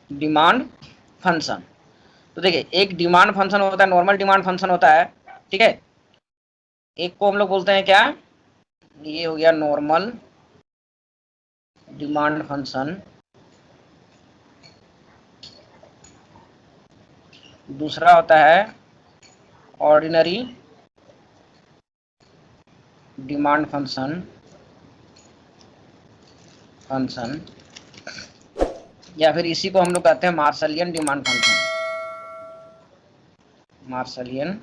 Demand function. तो देखिए, एक डिमांड फंक्शन होता है, नॉर्मल डिमांड फंक्शन होता है, ठीक है। एक को हम लोग बोलते हैं क्या, ये हो गया नॉर्मल डिमांड फंक्शन। दूसरा होता है ऑर्डिनरी डिमांड फंक्शन या फिर इसी को हम लोग कहते हैं मार्शलियन डिमांड फंक्शन, मार्शलियन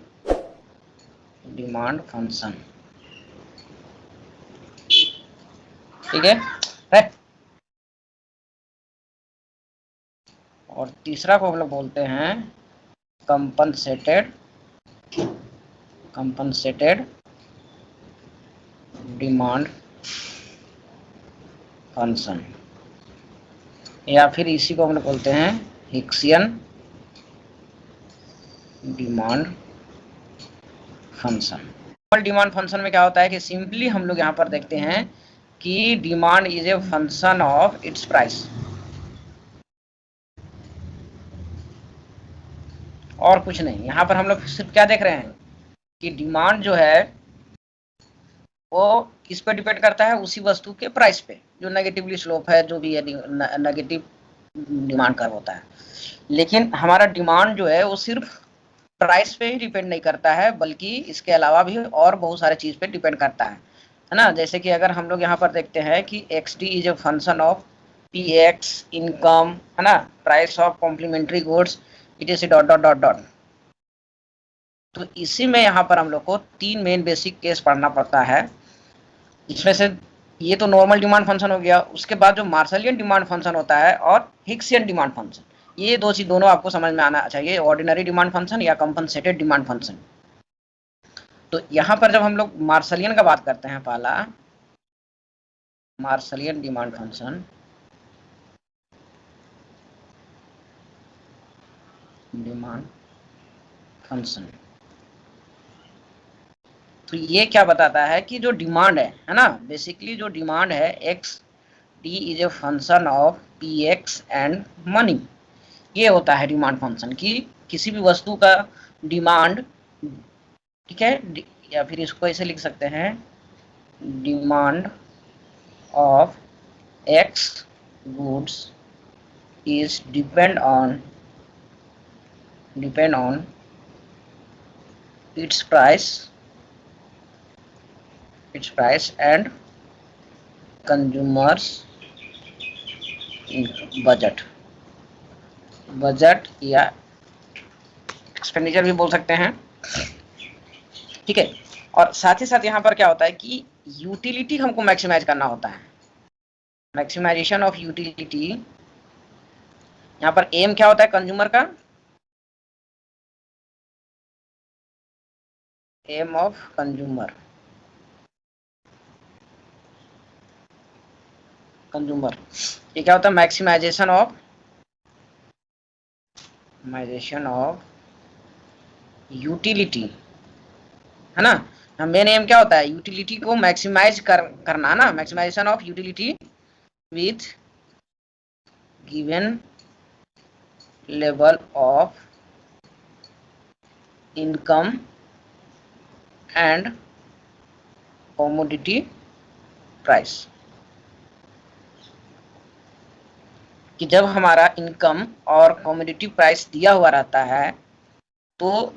डिमांड फंक्शन, ठीक है। और तीसरा को हम लोग बोलते हैं कंपनसेटेड डिमांड फंक्शन, या फिर इसी को हम लोग बोलते हैं Hicksian demand function. Demand function में क्या होता है कि सिंपली हम लोग यहाँ पर देखते हैं कि demand is a function of its price, और कुछ नहीं। यहाँ पर हम लोग सिर्फ क्या देख रहे हैं कि डिमांड जो है वो किस पे डिपेंड करता है, उसी वस्तु के प्राइस पे, जो नेगेटिवली स्लोप है, जो भी है नेगेटिव डिमांड कर्व होता है। लेकिन हमारा डिमांड जो है वो सिर्फ प्राइस पे ही डिपेंड नहीं करता है, बल्कि इसके अलावा भी और बहुत सारे चीज पे डिपेंड करता है ना। जैसे कि अगर हम लोग यहाँ पर देखते हैं कि X D is a function of P X income, है ना, price of complementary goods, it is dot dot dot dot. तो इसी में यहाँ पर हम लोग को 3 मेन बेसिक केस पढ़ना पड़ता है, जिसमें से ये तो नॉर्मल डिमांड फंक्शन हो गया, उसके बाद जो मार्शलियन डिमांड फंक्शन होता है और हिक्सियन डिमांड फंक्शन, ये दो चीज दोनों आपको समझ में आना चाहिए, ऑर्डिनरी डिमांड फंक्शन या कंपनसेटेड डिमांड फंक्शन। तो यहाँ पर जब हम लोग मार्शलियन का बात करते हैं, पहला मार्शलियन डिमांड फंक्शन, तो ये क्या बताता है कि जो डिमांड है ना, बेसिकली जो डिमांड है x D is a function of P x and money, ये होता है डिमांड फंक्शन की किसी भी वस्तु का डिमांड, ठीक है। या फिर इसको ऐसे लिख सकते हैं, demand of x goods is depend on its price and consumers budget या एक्सपेंडिचर भी बोल सकते हैं, ठीक है। और साथ ही साथ यहाँ पर क्या होता है कि यूटिलिटी हमको मैक्सिमाइज करना होता है, मैक्सिमाइजेशन ऑफ यूटिलिटी। यहाँ पर एम क्या होता है कंज्यूमर का, एम ऑफ कंज्यूमर, ये क्या होता है, मैक्सिमाइजेशन ऑफ यूटिलिटी, है ना। मेन एम क्या होता है, यूटिलिटी को मैक्सिमाइज करना ना, maximisation of utility with given level of income and commodity price, कि जब हमारा इनकम और कमोडिटी प्राइस दिया हुआ रहता है तो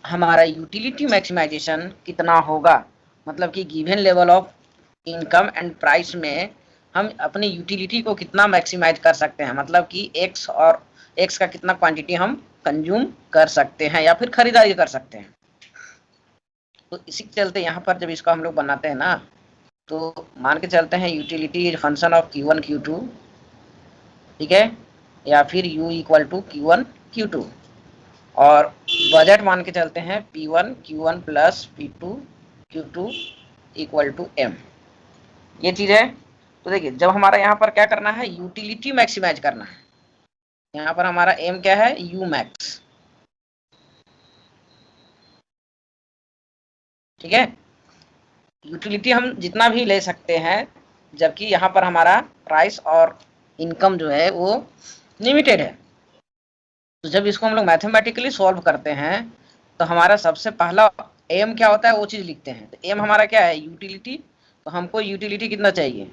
हमारा यूटिलिटी मैक्सिमाइजेशन कितना होगा, मतलब कि given level of income and price में हम अपनी यूटिलिटी को कितना मैक्सिमाइज कर सकते हैं, मतलब कि एक्स और एक्स का कितना क्वांटिटी हम कंज्यूम कर सकते हैं या फिर खरीदारी कर सकते हैं। तो इसी के चलते यहाँ पर जब इसको हम लोग बनाते हैं ना, तो मान के चलते हैं utility is function of Q1 Q2, ठीक है, या फिर U equal to Q1 Q2, और बजट मान के चलते हैं P1 Q1 plus P2 Q2 equal to M, ये चीज है। तो देखिए, जब हमारा यहाँ पर क्या करना है, यूटिलिटी मैक्सिमाइज करना है, यहाँ पर हमारा एम क्या है, U मैक्स, ठीक है। यूटिलिटी हम जितना भी ले सकते हैं, जबकि यहाँ पर हमारा प्राइस और इनकम जो है वो लिमिटेड है, तो जब इसको हम लोग मैथमेटिकली सॉल्व करते हैं तो हमारा सबसे पहला एम क्या होता है वो चीज लिखते हैं। तो एम हमारा क्या है, यूटिलिटी। तो हमको यूटिलिटी कितना चाहिए,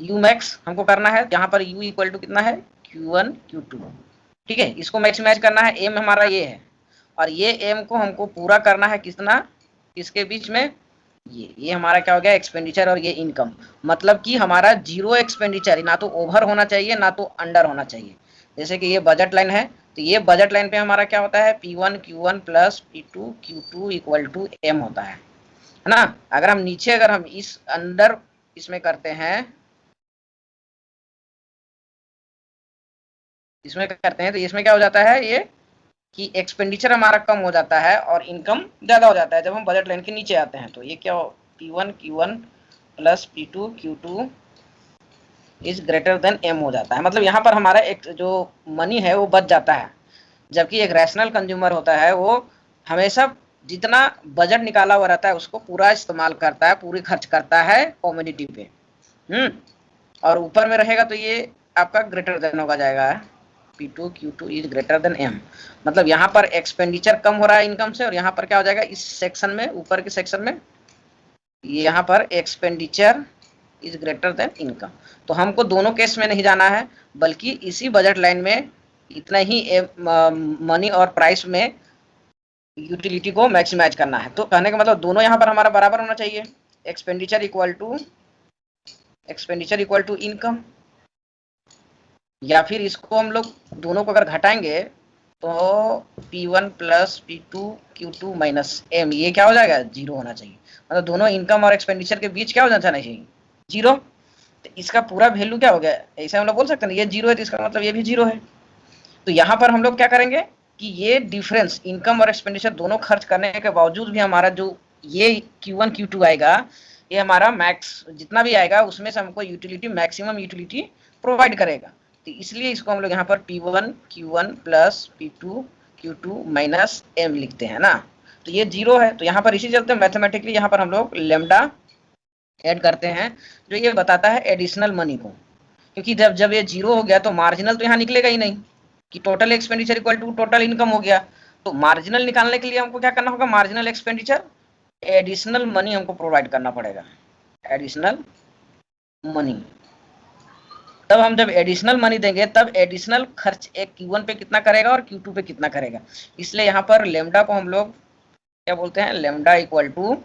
यू मैक्स हमको करना है। यहाँ पर यू इक्वल टू कितना है, Q1 Q2। ठीक है, इसको मैक्सिमाइज करना है, एम हमारा ये है। और ये एम को हमको पूरा करना है कितना, किसके बीच में, ये हमारा क्या हो गया, एक्सपेंडिचर और ये इनकम। मतलब कि हमारा जीरो एक्सपेंडिचर, ना तो ओवर होना चाहिए ना तो अंडर होना चाहिए। जैसे कि ये बजट लाइन है, तो ये बजट लाइन पे हमारा क्या होता है, P1 Q1 plus P2 Q2 equal to M होता है ना। अगर हम नीचे, अगर हम इस अंडर इसमें करते हैं, इसमें करते हैं तो इसमें क्या हो जाता है, ये कि एक्सपेंडिचर हमारा कम हो जाता है और इनकम ज्यादा हो जाता है जब हम बजट लाइन के नीचे आते हैं। तो ये क्या हो, P1 Q1 plus P2 Q2 is greater than M हो जाता है। मतलब यहाँ पर हमारा एक जो मनी है वो बच जाता है। जबकि एक रैशनल कंज्यूमर होता है वो हमेशा जितना बजट निकाला हुआ रहता है उसको पूरा इस्तेमाल करता है, पूरी खर्च करता है कॉमोडिटी पे। और ऊपर में रहेगा तो ये आपका ग्रेटर देन होगा जाएगा, P2 Q2 is greater then M। मतलब यहाँ पर एक्सपेंडिचर कम हो रहा है इनकम से, और यहाँ पर क्या हो जाएगा, इस सेक्शन में, ऊपर के सेक्शन में, यहाँ पर expenditure is greater then income. तो हमको दोनों केस में नहीं जाना है, बल्कि इसी बजट लाइन में इतना ही मनी और प्राइस में यूटिलिटी को मैक्सिमाइज करना है। तो कहने का मतलब दोनों यहाँ पर हमारा बराबर होना चाहिए, एक्सपेंडिचर इक्वल टू इनकम। या फिर इसको हम लोग दोनों को अगर घटाएंगे तो P1 plus P2 Q2 minus M, ये क्या हो जाएगा, जीरो होना चाहिए। मतलब दोनों इनकम और एक्सपेंडिचर के बीच क्या हो जाना चाहिए, जीरो। तो इसका पूरा वैल्यू क्या हो गया, ऐसे हम लोग बोल सकते हैं ये जीरो है तो इसका मतलब ये भी जीरो है। तो यहाँ पर हम लोग क्या करेंगे कि ये डिफरेंस इनकम और एक्सपेंडिचर दोनों खर्च करने के बावजूद भी हमारा जो ये Q1 Q2 आएगा, ये हमारा मैक्स जितना भी आएगा उसमें से हमको यूटिलिटी, मैक्सिमम यूटिलिटी प्रोवाइड करेगा। तो इसलिए इसको हम लोग यहाँ पर P1 Q1 plus P2 Q2 minus M लिखते हैं ना। तो ये जीरो है, तो यहाँ पर इसी चलते मैथमेटिकली यहाँ पर हम लोग लेमडा ऐड करते हैं, जो ये बताता है एडिशनल मनी को। क्योंकि जब जब ये जीरो हो गया तो मार्जिनल तो यहाँ निकलेगा ही नहीं, कि total expenditure equal to total income हो गया। तो मार्जिनल निकालने के लिए हमको क्या करना होगा, मार्जिनल एक्सपेंडिचर, एडिशनल मनी हमको प्रोवाइड करना पड़ेगा, एडिशनल मनी। तब हम जब एडिशनल मनी देंगे तब एडिशनल खर्च एक Q1 पे कितना करेगा और Q2 पे कितना करेगा। इसलिए यहाँ पर लेमडा को हम लोग क्या बोलते हैं, lambda equal to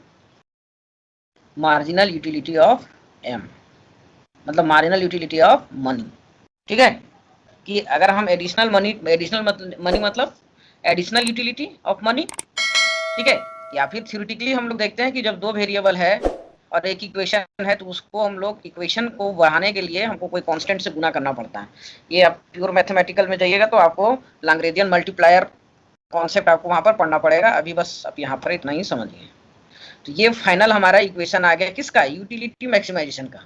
marginal utility of M, मतलब मार्जिनल यूटिलिटी ऑफ मनी। ठीक है, कि अगर हम एडिशनल मनी मतलब एडिशनल यूटिलिटी ऑफ मनी, ठीक है। या फिर थ्योरेटिकली हम लोग देखते हैं कि जब दो वेरिएबल है और एक इक्वेशन है तो उसको हम लोग इक्वेशन को बढ़ाने के लिए हमको कोई कांस्टेंट से गुना करना पड़ता है। ये आप प्योर मैथमेटिकल में जाइएगा तो आपको लैग्रेंजियन मल्टीप्लायर कॉन्सेप्ट आपको वहां पर पढ़ना पड़ेगा। अभी बस आप यहाँ पर इतना ही समझिए। तो ये फाइनल हमारा इक्वेशन आ गया किसका, यूटिलिटी मैक्सिमाइजेशन का,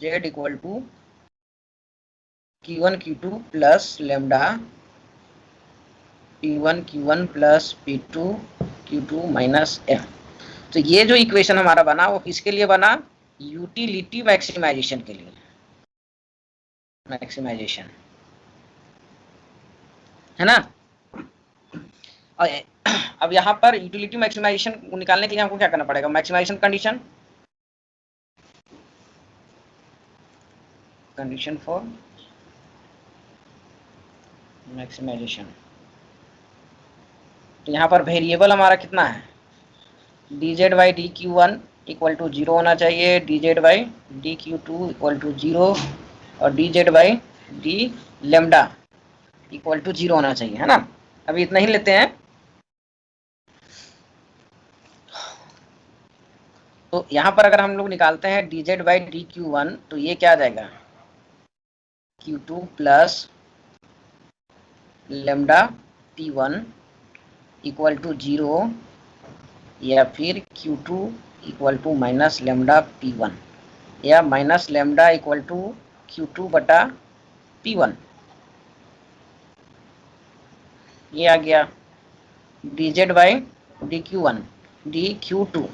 Z equal to Q1 Q2 plus lambda P1 Q1 plus P2 Q2 minus M। तो ये जो इक्वेशन हमारा बना वो किसके लिए बना, यूटिलिटी मैक्सिमाइजेशन के लिए, मैक्सिमाइजेशन है ना। और अब यहाँ पर यूटिलिटी मैक्सिमाइजेशन निकालने के लिए हमको क्या करना पड़ेगा, मैक्सिमाइजेशन कंडीशन फॉर मैक्सिमाइजेशन। तो यहाँ पर वेरिएबल हमारा कितना है, dz by D Q1 equal to zero होना चाहिए, dz by D Q2 equal to zero, और dz by D lambda equal to zero होना चाहिए, है ना। अभी इतना ही लेते हैं। तो यहाँ पर अगर हम लोग निकालते हैं dz बाई डी Q1 तो ये क्या आ जाएगा, Q2 plus lambda P1 equal to zero, या फिर Q2 equal to minus lambda P1, या minus lambda equal to Q2 बटा P1। ये आ गया dz by D Q1 D Q2।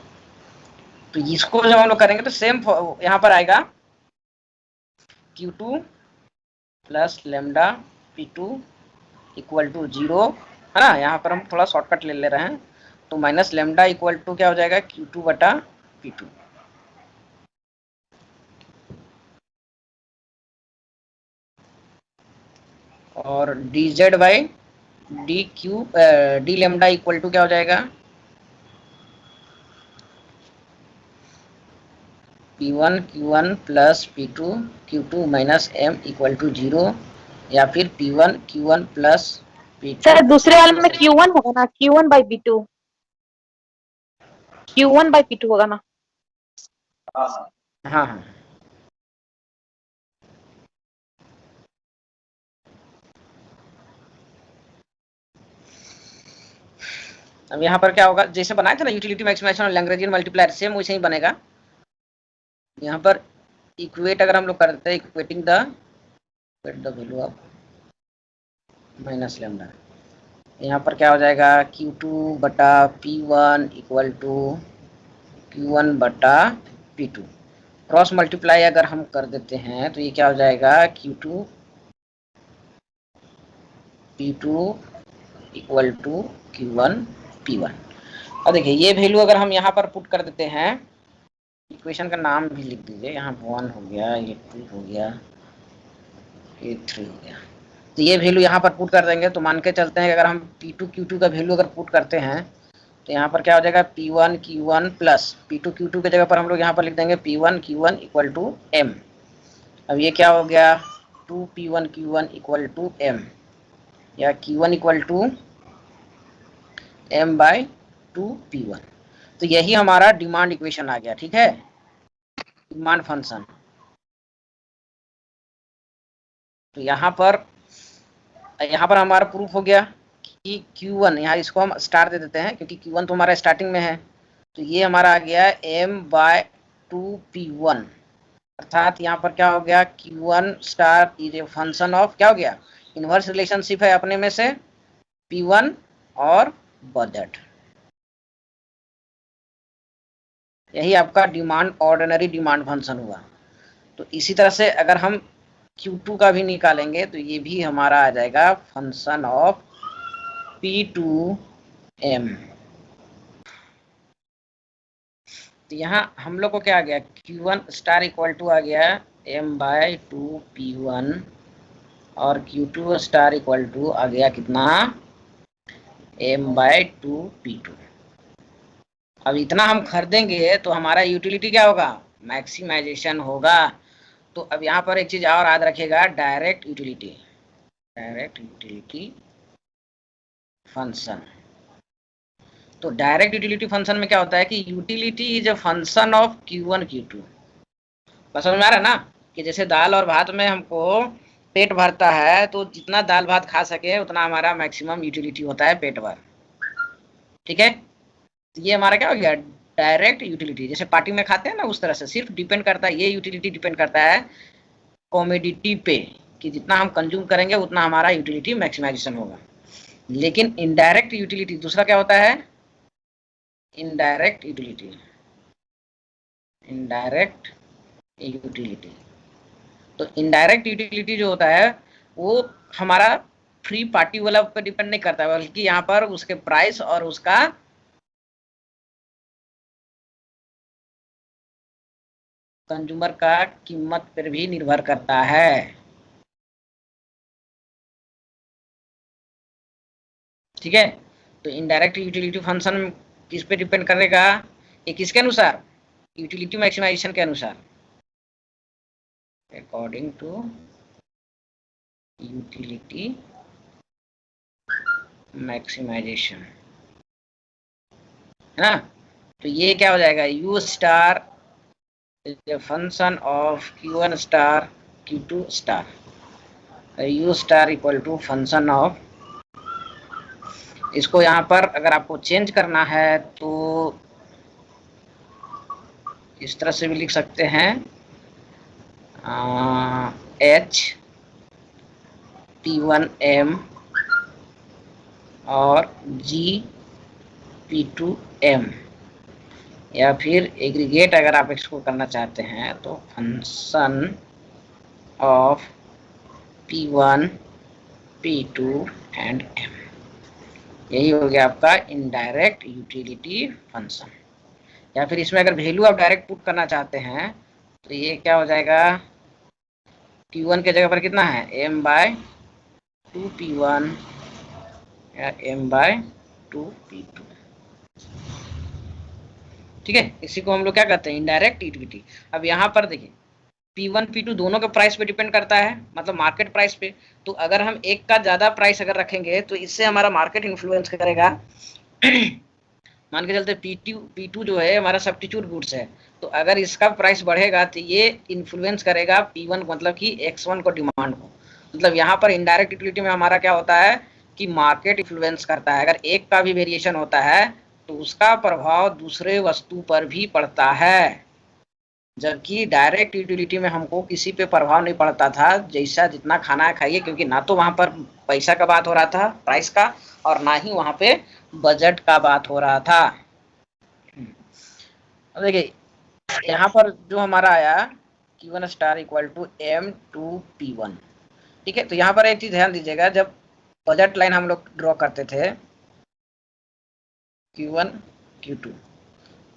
तो इसको जब हम लोग करेंगे तो सेम यहाँ पर आएगा Q2 plus lambda P2 equal to 0, है ना। यहाँ पर हम थोड़ा शॉर्टकट ले रहे हैं, तो माइनस लेमडा इक्वल टू क्या हो जाएगा, Q2 बटा P2। और dz by D lambda equal to क्या हो जाएगा, P1 Q1 plus P2 Q2 minus M equal to 0, या फिर P1 Q1 plus P2। Sir दूसरे वाले में Q1 होगा ना, Q1 by P2, Q1 by P2 होगा ना। हाँ हाँ, अब यहाँ पर क्या होगा, जैसे बनाया था ना यूटिलिटी मैक्सिमाइजेशन और लैग्रेंजियन मल्टीप्लायर, सेम वैसे ही बनेगा। यहाँ पर इक्वेट अगर हम लोग करते हैं, equating the value of minus lambda, यहाँ पर क्या हो जाएगा, Q2 बटा P1 इक्वल टू Q1 बटा P2। क्रॉस मल्टीप्लाई अगर हम कर देते हैं तो ये क्या हो जाएगा, Q2 P2 equal to Q1 P1। और देखिए ये वैल्यू अगर हम यहाँ पर पुट कर देते हैं, इक्वेशन का नाम भी लिख दीजिए, यहाँ 1 हो गया, ये 2 हो गया, ये 3 हो गया। तो ये वैल्यू यहाँ पर पुट कर देंगे तो मान के चलते हैं कि अगर हम P2 Q2 का वैल्यू अगर पुट करते हैं तो यहाँ पर क्या हो जाएगा, P1 Q1 plus P2 Q2 की जगह पर हम लोग यहाँ पर लिख देंगे P1 Q1 equal to M। अब ये क्या हो गया, 2 P1 Q1 equal to M, या Q1 equal to M by 2 P1। तो यही हमारा डिमांड इक्वेशन आ गया, ठीक है, डिमांड फंक्शन। तो यहाँ पर हमारा प्रूफ हो गया कि Q1, यहाँ इसको हम स्टार दे देते हैं क्योंकि Q1 तो हमारा स्टार्टिंग में है, तो ये हमारा आ गया M बाय 2 P1, अर्थात यहाँ पर क्या हो गया, Q1 star is a function of, क्या हो गया, इनवर्स रिलेशनशिप है अपने में से P1 और बजट। यही आपका डिमांड, ऑर्डिनरी डिमांड फंक्शन हुआ। तो इसी तरह से अगर हम Q2 का भी निकालेंगे तो ये भी हमारा आ जाएगा फंक्शन ऑफ P2M। तो यहाँ हम लोग को क्या आ गया, Q1 स्टार इक्वल टू आ गया M बाय 2 P1, और Q2 स्टार इक्वल टू आ गया कितना, M बाय 2 P2। अब इतना हम खरीदेंगे तो हमारा यूटिलिटी क्या होगा, मैक्सिमाइजेशन होगा। तो अब यहाँ पर एक चीज और याद रखिएगा, डायरेक्ट यूटिलिटी फंक्शन। तो डायरेक्ट यूटिलिटी फंक्शन में क्या होता है कि utility is a function of Q1 Q2। बस समझ में आ रहा है ना, कि जैसे दाल और भात में हमको पेट भरता है तो जितना दाल भात खा सके उतना हमारा मैक्सिमम यूटिलिटी होता है पेट भर, ठीक है। तो ये हमारा क्या हो गया, डायरेक्ट यूटिलिटी, जैसे पार्टी में खाते हैं ना उस तरह से सिर्फ डिपेंड करता है, ये यूटिलिटी डिपेंड करता है कॉमोडिटी पे, कि जितना हम कंज्यूम करेंगे उतना हमारा यूटिलिटी मैक्सिमाइजेशन होगा। लेकिन इनडायरेक्ट यूटिलिटी दूसरा क्या होता है, इनडायरेक्ट यूटिलिटी तो इनडायरेक्ट यूटिलिटी जो होता है वो हमारा फ्री पार्टी वाला पर डिपेंड नहीं करता, बल्कि यहाँ पर उसके प्राइस और उसका कंज्यूमर का कीमत पर भी निर्भर करता है। ठीक है, तो इनडायरेक्ट यूटिलिटी फंक्शन किस पे डिपेंड करेगा, ये किसके अनुसार, यूटिलिटी मैक्सिमाइजेशन के अनुसार, अकॉर्डिंग टू यूटिलिटी मैक्सिमाइजेशन, है ना। तो ये क्या हो जाएगा, U star is a function of Q1 star Q2 star, U star equal to function of, इसको यहाँ पर अगर आपको चेंज करना है तो इस तरह से भी लिख सकते हैं, H P1M और G P2M, या फिर एग्रीगेट अगर आप इसको करना चाहते हैं तो function of P1, P2 and M। यही हो गया आपका इनडायरेक्ट यूटिलिटी फंक्शन। या फिर इसमें अगर वैल्यू आप डायरेक्ट पुट करना चाहते हैं तो ये क्या हो जाएगा, P1 के जगह पर कितना है m/2P1 या m/2P2। ठीक है, इसी को हम लोग क्या कहते हैं, इनडायरेक्ट यूटिलिटी। अब यहाँ पर देखिए P1 P2 दोनों के प्राइस पे डिपेंड करता है, मतलब मार्केट प्राइस पे। तो अगर हम एक का ज्यादा प्राइस अगर रखेंगे तो इससे हमारा मार्केट इन्फ्लुएंस करेगा। मान के चलते P2 जो है हमारा सब्स्टिट्यूट गुड्स है, तो अगर इसका प्राइस बढ़ेगा तो ये इन्फ्लुएंस करेगा P1 मतलब कि X1 को, डिमांड को। मतलब यहाँ पर इनडायरेक्ट यूटिलिटी में हमारा क्या होता है कि मार्केट इन्फ्लुएंस करता है। अगर एक का भी वेरिएशन होता है तो उसका प्रभाव दूसरे वस्तु पर भी पड़ता है, जबकि डायरेक्ट यूटिलिटी में हमको किसी पे प्रभाव नहीं पड़ता था, जैसा जितना खाना है खाइए, क्योंकि ना तो वहां पर पैसा का बात हो रहा था प्राइस का, और ना ही वहां पे बजट का बात हो रहा था। अब देखिए यहाँ पर जो हमारा आया Q1 star equal to M2P1। ठीक है, तो यहाँ पर एक चीज ध्यान दीजिएगा, जब बजट लाइन हम लोग ड्रॉ करते थे Q1 Q2,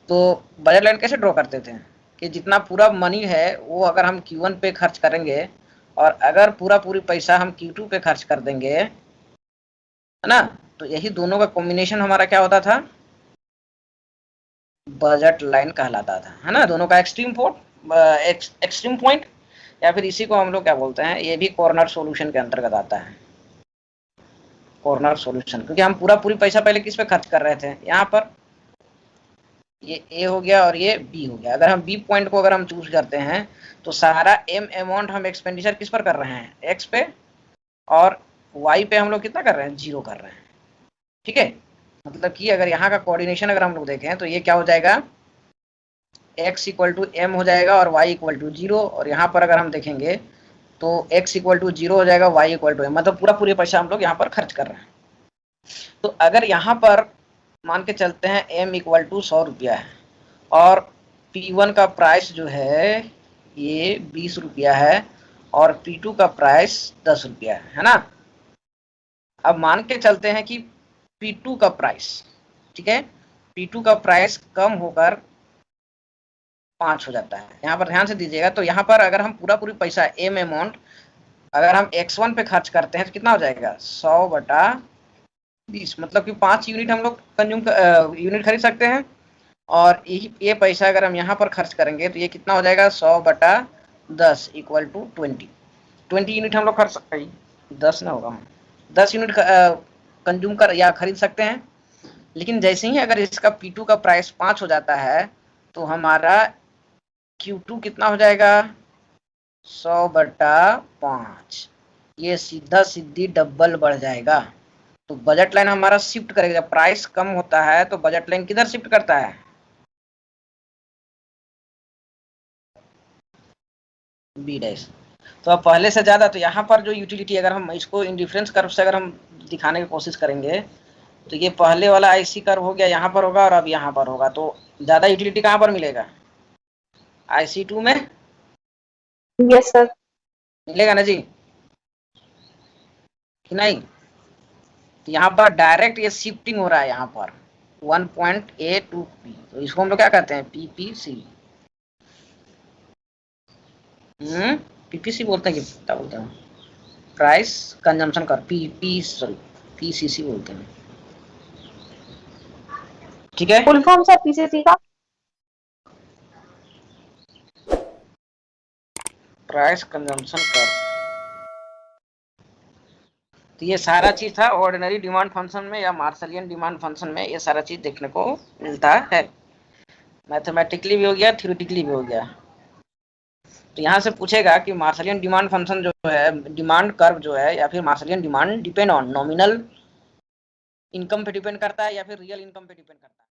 तो बजट लाइन कैसे ड्रॉ करते थे कि जितना पूरा मनी है वो अगर हम Q1 पे खर्च करेंगे और अगर पूरी पैसा हम Q2 पे खर्च कर देंगे, है ना, तो यही दोनों का कॉम्बिनेशन हमारा क्या होता था, बजट लाइन कहलाता था, है ना। दोनों का एक्सट्रीम पॉइंट, या फिर इसी को हम लोग क्या बोलते हैं, ये भी कॉर्नर सॉल्यूशन के अंतर्गत आता है, कॉर्नर सॉल्यूशन। क्योंकि हम पूरी पैसा पहले किस पे खर्च कर रहे थे, यहाँ पर ये ए हो गया और ये बी हो गया। अगर हम बी पॉइंट को अगर हम चूज करते हैं तो सारा एम अमाउंट हम एक्सपेंडिचर किस पर कर रहे हैं, एक्स पे, और वाई पे हम लोग कितना कर रहे हैं, 0 कर रहे हैं। ठीक है, मतलब कि अगर यहाँ का कोऑर्डिनेशन अगर हम लोग देखें तो ये क्या हो जाएगा, x इक्वल टू एम हो जाएगा और y इक्वल टू 0, और यहाँ पर अगर हम देखेंगे तो x इक्वल टू 0 हो जाएगा, y इक्वल टू एम, मतलब पूरा पैसा हम लोग यहाँ पर खर्च कर रहे हैं। तो अगर यहाँ पर मान के चलते हैं m इक्वल टू 100 रुपया है और P1 का प्राइस जो है ये 20 रुपया है और P2 का प्राइस 10 रुपया है ना। अब मान के चलते हैं कि P2 का प्राइस, ठीक है, P2 का प्राइस कम होकर 5 हो जाता है। यहाँ पर ध्यान से दीजिएगा, तो यहाँ पर अगर हम पूरी पैसा एम अमाउंट अगर हम X1 पे खर्च करते हैं तो कितना हो जाएगा, 100/20, मतलब कि 5 यूनिट हम लोग यूनिट खरीद सकते हैं। और ये पैसा अगर हम यहाँ पर खर्च करेंगे तो ये कितना हो जाएगा, 100/10 इक्वल टू 20 यूनिट हम लोग खर्च सकते हैं, 10 ना होगा, 10 यूनिट कंज्यूम कर या खरीद सकते हैं। लेकिन जैसे ही अगर इसका P2 का प्राइस 5 हो जाता है तो हमारा Q2 कितना हो जाएगा, 100/5, ये सीधी डबल बढ़ जाएगा। तो बजट लाइन हमारा शिफ्ट करेगा, जब प्राइस कम होता है तो बजट लाइन किधर शिफ्ट करता है, बी डैश। तो अब पहले से ज्यादा, तो यहाँ पर जो यूटिलिटी अगर हम इसको इंडिफरेंस कर्व से अगर हम दिखाने की कोशिश करेंगे तो ये पहले वाला IC कर्व हो गया, यहाँ पर होगा और अब यहाँ पर होगा, तो ज्यादा यूटिलिटी कहाँ पर मिलेगा, IC2 में। Yes sir. मिलेगा ना जी कि नहीं। तो यहाँ पर डायरेक्ट ये शिफ्टिंग हो रहा है, यहाँ पर 1.A to P, तो इसको हम लोग क्या कहते हैं, PPC। PPC बोलते हैं कि क्या बोलते हैं, प्राइस कंजम्पशन कर, PCC बोलते हैं। ठीक है, फुल फॉर्म सर PCC का, प्राइस कंजम्पशन कर। तो ये सारा चीज था ऑर्डिनरी डिमांड फंक्शन में या मार्शलियन डिमांड फंक्शन में, ये सारा चीज देखने को मिलता है। मैथमेटिकली भी हो गया, थ्योरेटिकली भी हो गया। तो यहाँ से पूछेगा कि मार्शलियन डिमांड फंक्शन जो है, डिमांड कर्व जो है, या फिर Marshallian demand depend on nominal income पे डिपेंड करता है या फिर रियल इनकम पे डिपेंड करता है।